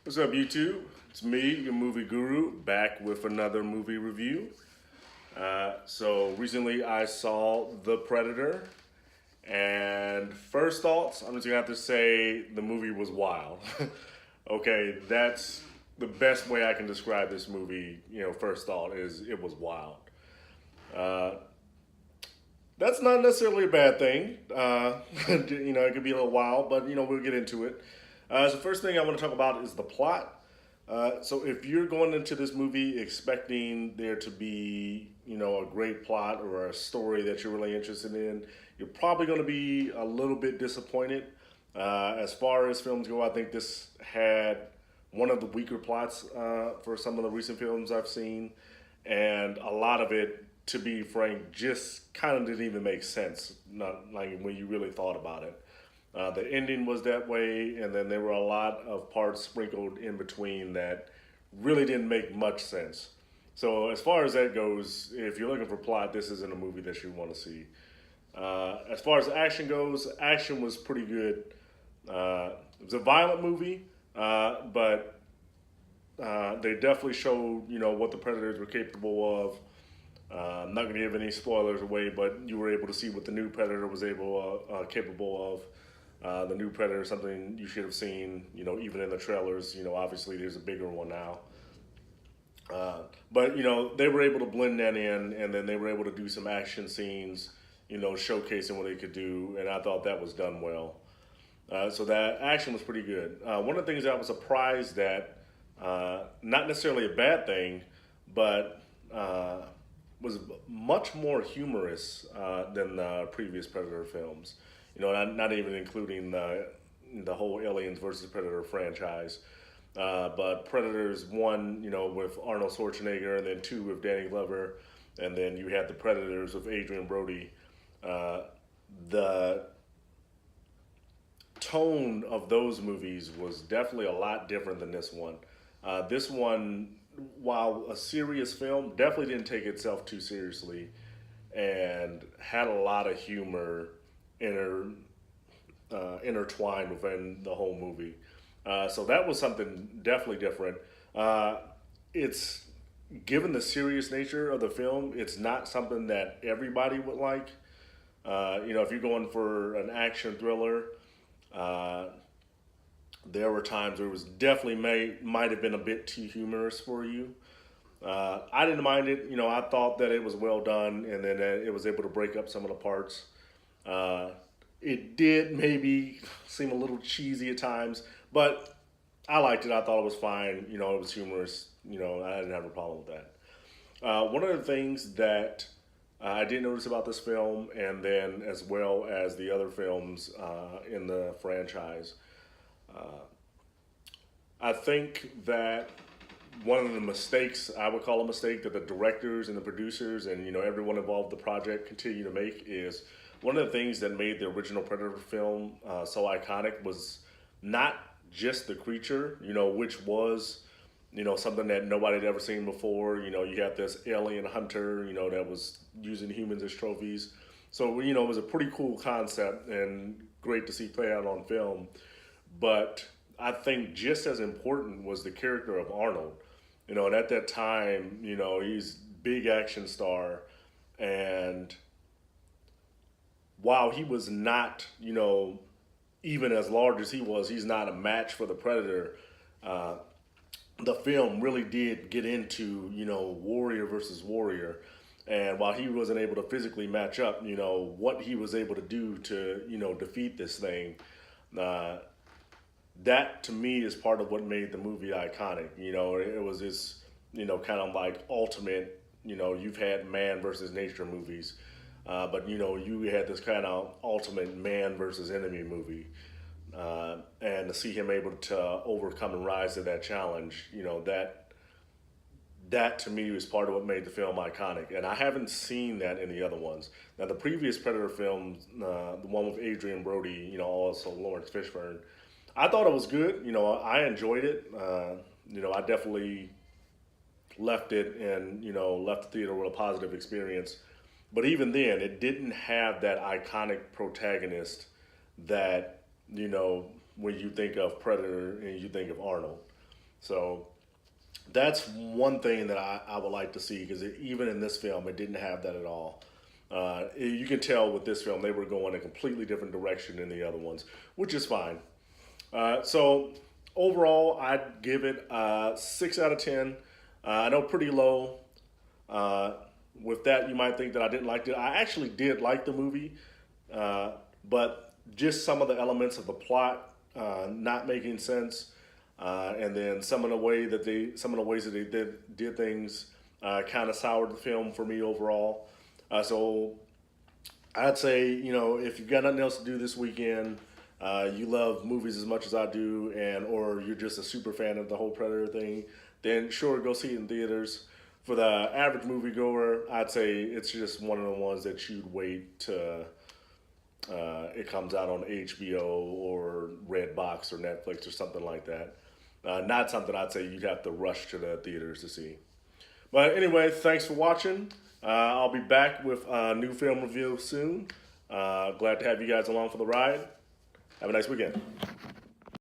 What's up, YouTube? It's me, your movie guru, back with another movie review. So recently I saw The Predator, and first thoughts, I'm just gonna have to say the movie was wild. Okay, that's the best way I can describe this movie. First thought is it was wild. Uh, that's not necessarily a bad thing. It could be a little wild, but we'll get into it. So first thing I want to talk about is the plot. So if you're going into this movie expecting there to be, a great plot or a story that you're really interested in, you're probably going to be a little bit disappointed. As far as films go, I think this had one of the weaker plots for some of the recent films I've seen, and a lot of it, to be frank, just kind of didn't even make sense. Not like when you really thought about it. The ending was that way, and then there were a lot of parts sprinkled in between that really didn't make much sense. So as far as that goes, if you're looking for plot, this isn't a movie that you want to see. As far as action goes, action was pretty good. It was a violent movie, but they definitely showed what the Predators were capable of. I'm not going to give any spoilers away, but you were able to see what the new Predator was capable of. The new Predator is something you should have seen, even in the trailers. Obviously there's a bigger one now. But they were able to blend that in, and then they were able to do some action scenes, showcasing what they could do, and I thought that was done well. So that action was pretty good. One of the things that I was surprised at, not necessarily a bad thing, but was much more humorous than the previous Predator films. Not even including the whole Aliens versus Predator franchise. But Predators 1, with Arnold Schwarzenegger, and then 2 with Danny Glover, and then you had the Predators with Adrian Brody. The tone of those movies was definitely a lot different than this one. This one, while a serious film, definitely didn't take itself too seriously and had a lot of humor intertwined within the whole movie. So that was something definitely different. It's given the serious nature of the film, it's not something that everybody would like. If you're going for an action thriller, uh, there were times where it was definitely might have been a bit too humorous for you. I didn't mind it. I thought that it was well done, and then it was able to break up some of the parts. Uh, it did maybe seem a little cheesy at times, but I liked it. I thought it was fine. It was humorous. I didn't have a problem with that. One of the things that I did notice about this film, and then as well as the other films in the franchise, I think that one of the mistakes, I would call a mistake, that the directors and the producers and everyone involved in the project continue to make is one of the things that made the original Predator film so iconic was not just the creature, which was something that nobody had ever seen before. You had this alien hunter, that was using humans as trophies. So it was a pretty cool concept and great to see play out on film. But I think just as important was the character of Arnold. And at that time, he's big action star, and while he was not, even as large as he was, he's not a match for the Predator. Uh, the film really did get into, warrior versus warrior. And while he wasn't able to physically match up, what he was able to do to, defeat this thing, uh, that to me is part of what made the movie iconic. It was this, kind of like ultimate, you've had man versus nature movies. But you had this kind of ultimate man versus enemy movie, and to see him able to overcome and rise to that challenge, that to me was part of what made the film iconic. And I haven't seen that in the other ones. Now the previous Predator films, the one with Adrian Brody, also Lawrence Fishburne, I thought it was good. I enjoyed it. I definitely left it and left the theater with a positive experience. But even then, it didn't have that iconic protagonist that when you think of Predator and you think of Arnold. So that's one thing that I would like to see, because even in this film, it didn't have that at all. You can tell with this film they were going a completely different direction than the other ones, which is fine. So overall, I'd give it 6 out of 10. I know, pretty low. Uh, with that, you might think that I didn't like it. I actually did like the movie, but just some of the elements of the plot not making sense, and then some of the ways that they did things kind of soured the film for me overall. So I'd say, if you've got nothing else to do this weekend, you love movies as much as I do, or you're just a super fan of the whole Predator thing, then sure, go see it in theaters. For the average moviegoer, I'd say it's just one of the ones that you'd wait to it comes out on HBO or Redbox or Netflix or something like that. Not something I'd say you'd have to rush to the theaters to see. But anyway, thanks for watching. I'll be back with a new film review soon. Glad to have you guys along for the ride. Have a nice weekend.